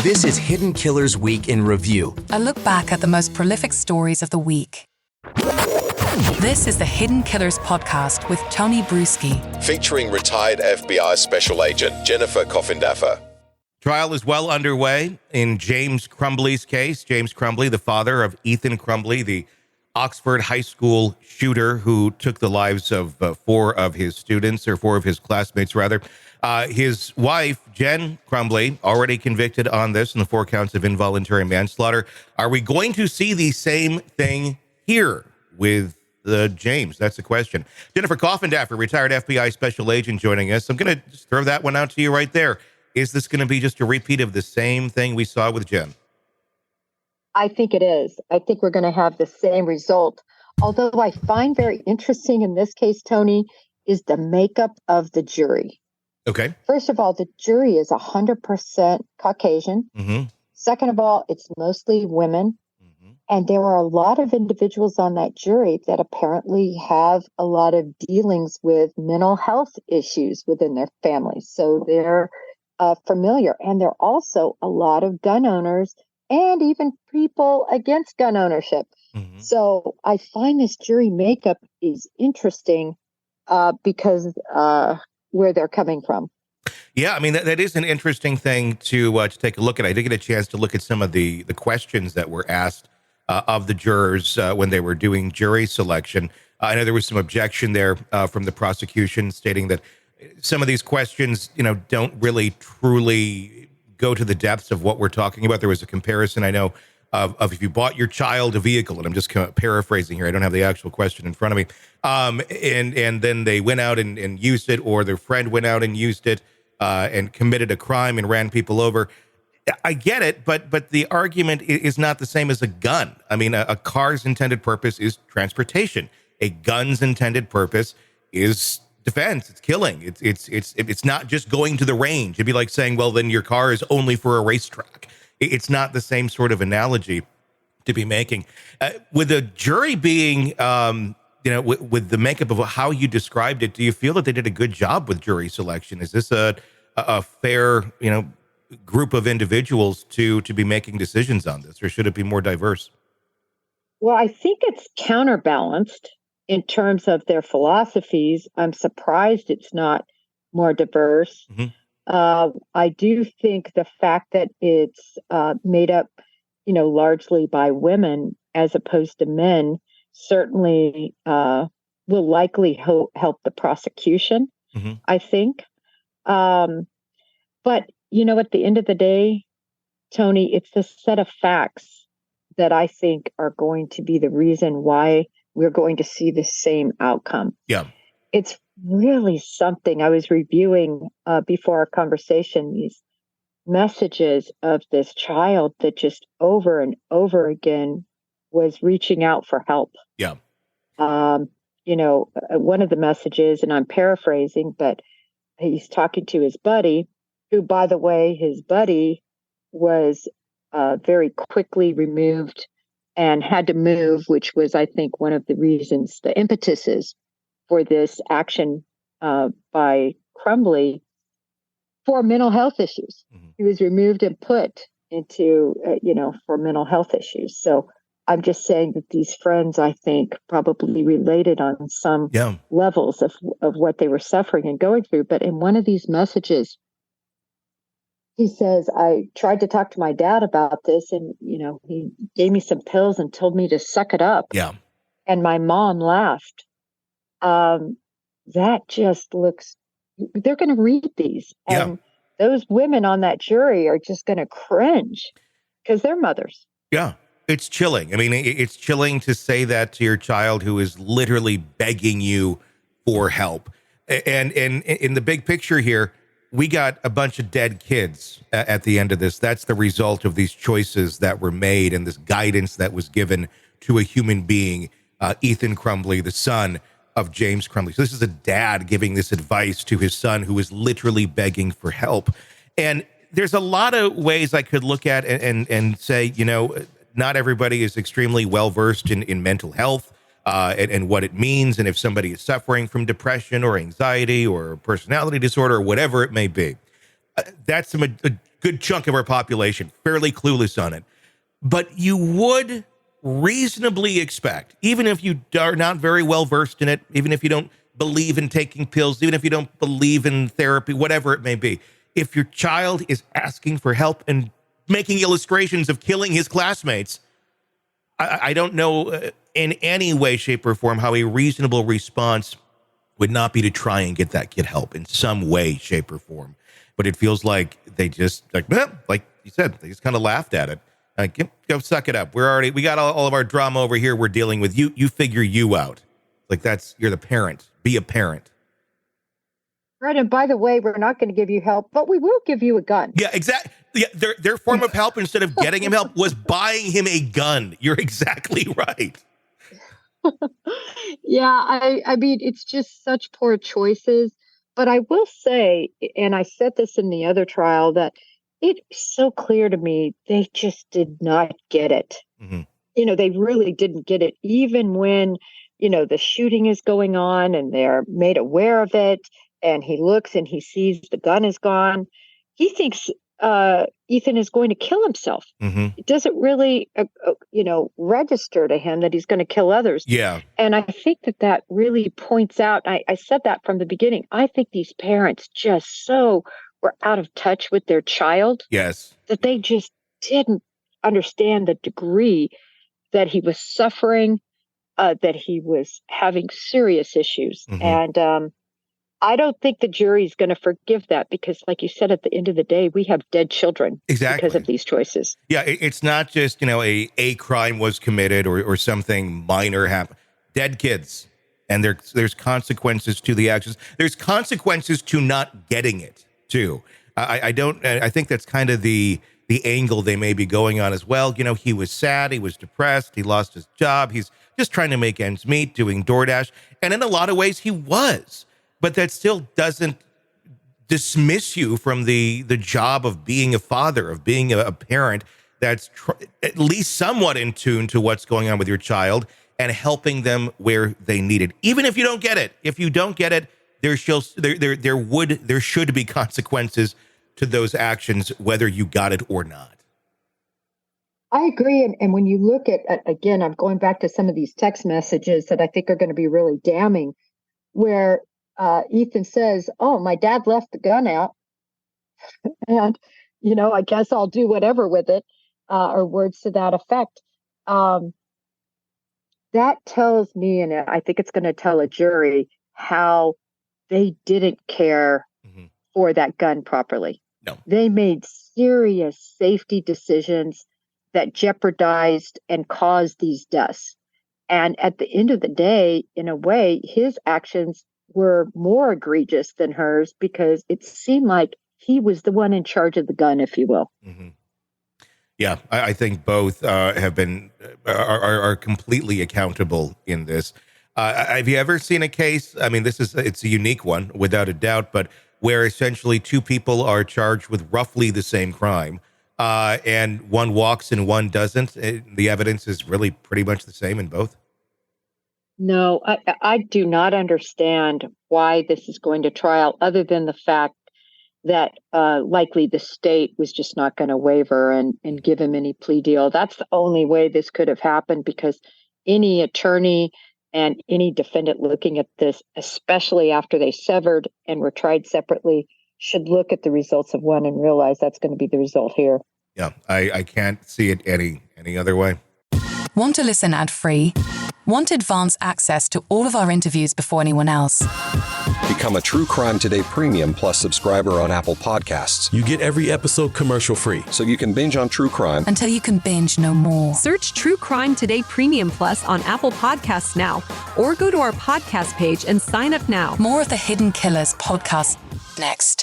This is Hidden Killers Week in Review. A look back at the most prolific stories of the week. This is the Hidden Killers podcast with Tony Brueski. Featuring retired FBI Special Agent Jennifer Coffindaffer. Trial is well underway in James Crumbley's case. James Crumbley, the father of Ethan Crumbley, the Oxford High School shooter who took the lives of four of his classmates, rather. His wife, Jen Crumbley, already convicted on this in the 4 counts of involuntary manslaughter. Are we going to see the same thing here with James? That's the question. Jennifer Coffindaffer, retired FBI special agent, joining us. I'm going to just throw that one out to you right there. Is this going to be just a repeat of the same thing we saw with Jen? I think it is. I think we're going to have the same result. Although I find very interesting in this case, Tony, is the makeup of the jury. Okay. First of all, the jury is 100% Caucasian. Mm-hmm. Second of all, it's mostly women. Mm-hmm. And there are a lot of individuals on that jury that apparently have a lot of dealings with mental health issues within their families. So they're familiar. And there are also a lot of gun owners and even people against gun ownership. Mm-hmm. So I find this jury makeup is interesting because where they're coming from. Yeah, I mean, that is an interesting thing to take a look at. I did get a chance to look at some of the questions that were asked of the jurors when they were doing jury selection. I know there was some objection there from the prosecution stating that some of these questions, don't really truly go to the depths of what we're talking about. There was a comparison, I know, of if you bought your child a vehicle, and I'm just paraphrasing here. I don't have the actual question in front of me. And then they went out and used it, or their friend went out and used it and committed a crime and ran people over. I get it, but the argument is not the same as a gun. I mean, a car's intended purpose is transportation. A gun's intended purpose is defense. It's killing. It's not just going to the range. It'd be like saying, well, then your car is only for a racetrack. It's not the same sort of analogy to be making. With the jury being, with the makeup of how you described it, do you feel that they did a good job with jury selection? Is this a fair, group of individuals to be making decisions on this, or should it be more diverse? Well, I think it's counterbalanced in terms of their philosophies. I'm surprised it's not more diverse. Mm-hmm. I do think the fact that it's made up, largely by women as opposed to men certainly will likely help the prosecution, Mm-hmm. I think. But, at the end of the day, Tony, it's the set of facts that I think are going to be the reason why we're going to see the same outcome. Yeah. It's really something. I was reviewing before our conversation these messages of this child that just over and over again was reaching out for help. Yeah. One of the messages, and I'm paraphrasing, but he's talking to his buddy, who, by the way, his buddy was very quickly removed and had to move, which was, I think, one of the reasons, the impetuses for this action by Crumbley for mental health issues. Mm-hmm. He was removed and put into, for mental health issues. So I'm just saying that these friends, I think, probably related on some levels of what they were suffering and going through. But in one of these messages, he says, I tried to talk to my dad about this, and, he gave me some pills and told me to suck it up. Yeah. And my mom laughed. That just looks, they're going to read these. And those women on that jury are just going to cringe because they're mothers. Yeah. It's chilling. I mean, it's chilling to say that to your child who is literally begging you for help. And in the big picture here, we got a bunch of dead kids at the end of this. That's the result of these choices that were made and this guidance that was given to a human being, Ethan Crumbley, the son of James Crumbley. So this is a dad giving this advice to his son who is literally begging for help. And there's a lot of ways I could look at and say, not everybody is extremely well-versed in mental health and what it means. And if somebody is suffering from depression or anxiety or personality disorder or whatever it may be, that's a good chunk of our population fairly clueless on it. But you would reasonably expect, even if you are not very well versed in it, even if you don't believe in taking pills, even if you don't believe in therapy, whatever it may be, if your child is asking for help and making illustrations of killing his classmates, I don't know in any way, shape, or form how a reasonable response would not be to try and get that kid help in some way, shape, or form. But it feels like they just, like you said, they just kind of laughed at it. Like, go suck it up. We got all of our drama over here. We're dealing with you. You figure you out. Like, you're the parent. Be a parent. Right. And by the way, we're not going to give you help, but we will give you a gun. Yeah, exactly. Yeah, their form of help, instead of getting him help, was buying him a gun. You're exactly right. Yeah, I mean, it's just such poor choices. But I will say, and I said this in the other trial, that it's so clear to me they just did not get it. Mm-hmm. They really didn't get it, even when, the shooting is going on and they're made aware of it. And he looks and he sees the gun is gone. He thinks Ethan is going to kill himself. Mm-hmm. It doesn't really, register to him that he's going to kill others. Yeah. And I think that really points out, I said that from the beginning, I think these parents just were out of touch with their child. Yes. That they just didn't understand the degree that he was suffering, that he was having serious issues. Mm-hmm. And I don't think the jury's going to forgive that because, like you said, at the end of the day, we have dead children because of these choices. Yeah, it's not just, a crime was committed or something minor happened. Dead kids. And there's consequences to the actions. There's consequences to not getting it, too. I think that's kind of the angle they may be going on as well. He was sad. He was depressed. He lost his job. He's just trying to make ends meet, doing DoorDash. And in a lot of ways, he was. But that still doesn't dismiss you from the job of being a father, of being a parent that's at least somewhat in tune to what's going on with your child and helping them where they need it. Even if you don't get it. If you don't get it, there should be consequences to those actions, whether you got it or not. I agree. And when you look at, again, I'm going back to some of these text messages that I think are going to be really damning, where Ethan says, "Oh, my dad left the gun out, and I guess I'll do whatever with it," or words to that effect. That tells me, and I think it's going to tell a jury, how they didn't care for that gun properly. No, they made serious safety decisions that jeopardized and caused these deaths. And at the end of the day, in a way, his actions were more egregious than hers because it seemed like he was the one in charge of the gun, if you will. Mm-hmm. Yeah, I think both have been are completely accountable in this. Have you ever seen a case? I mean, it's a unique one without a doubt, but where essentially two people are charged with roughly the same crime, and one walks and one doesn't. The evidence is really pretty much the same in both. No, I do not understand why this is going to trial, other than the fact that likely the state was just not going to waver and give him any plea deal. That's the only way this could have happened, because any attorney and any defendant looking at this, especially after they severed and were tried separately, should look at the results of one and realize that's going to be the result here. Yeah, I can't see it any other way. Want to listen ad-free? Want advance access to all of our interviews before anyone else? Become a True Crime Today Premium Plus subscriber on Apple Podcasts. You get every episode commercial-free. So you can binge on true crime until you can binge no more. Search True Crime Today Premium Plus on Apple Podcasts now, or go to our podcast page and sign up now. More of the Hidden Killers podcast next.